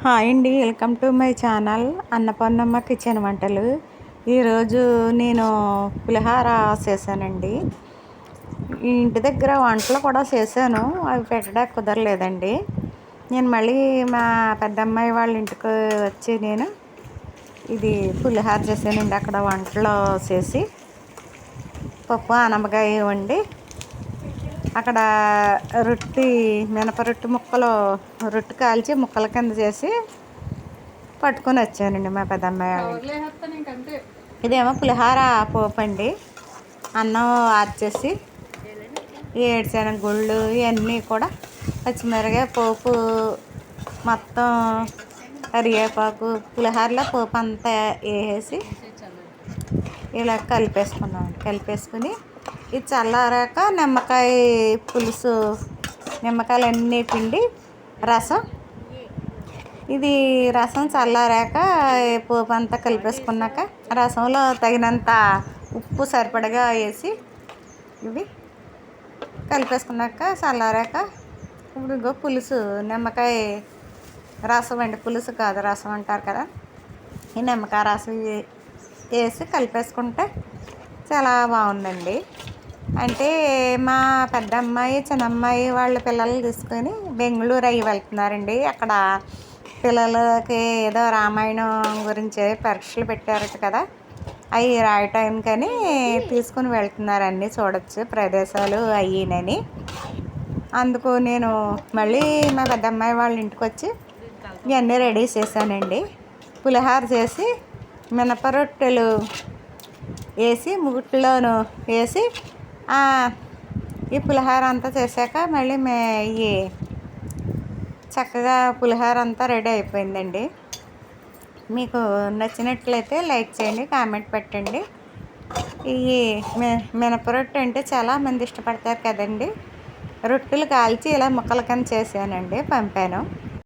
Hi అండి, welcome to my channel Annapurnamma kitchen వంటలు. ఈరోజు నేను పులిహార చేశానండి. ఈ ఇంటి దగ్గర వంటలు కూడా చేశాను, అవి పెట్టడానికి కుదరలేదండి. నేను మళ్ళీ మా పెద్దమ్మాయి వాళ్ళ ఇంటికి వచ్చి నేను ఇది పులిహార చేశానండి. అక్కడ వంటలు చేసి పప్పు ఆనపకాయ వండి అక్కడ మినప రొట్టె ముక్కలు కాల్చి ముక్కల కింద చేసి పట్టుకొని వచ్చానండి మా పెద్దమ్మాయి. ఇదేమో పులిహార పోపు అండి. అన్నం ఆర్చేసి ఏడుశనగ గుళ్ళు ఇవన్నీ కూడా పచ్చిమిరపకాయ పోపు మొత్తం కరివేపాకు పులిహారలో పోపు అంతా వేసేసి ఇలా కలిపేసుకుని ఇది చల్లారాక నిమ్మకాయ పులుసు, నిమ్మకాయలు అన్నీ పిండి రసం, ఇది రసం చల్లారాక పోపు అంతా కలిపేసుకున్నాక రసంలో తగినంత ఉప్పు సరిపడగా వేసి ఇవి కలిపేసుకున్నాక చల్లారాక ఇప్పుడు ఇంకో పులుసు, నిమ్మకాయ రసం అండి, పులుసు కాదు రసం అంటారు కదా, ఈ నిమ్మకాయ రసం వేసి కలిపేసుకుంటే చాలా బాగుందండి. అంటే మా పెద్ద అమ్మాయి చిన్నమ్మాయి వాళ్ళ పిల్లలు తీసుకొని బెంగళూరు అవి వెళ్తున్నారండి. అక్కడ పిల్లలకి ఏదో రామాయణం గురించి పరీక్షలు పెట్టారట కదా, అవి రాయటానికని తీసుకుని వెళ్తున్నారు. అన్నీ చూడొచ్చు ప్రదేశాలు అయ్యినని. అందుకు నేను మళ్ళీ మా పెద్ద అమ్మాయి వాళ్ళ ఇంటికి వచ్చి ఇవన్నీ రెడీ చేశానండి. పులిహార చేసి మినపరొట్టెలు వేసి ముగుట్లోను వేసి ఈ పులిహార అంతా చేశాక మళ్ళీ ఈ చక్కగా పులిహార అంతా రెడీ అయిపోయిందండి. మీకు నచ్చినట్లయితే లైక్ చేయండి, కామెంట్ పెట్టండి. ఈ మినపరొట్టె అంటే చాలామంది ఇష్టపడతారు కదండి. రొట్టెలు కాల్చి ఇలా ముక్కల కింద చేశానండి, పంపాను.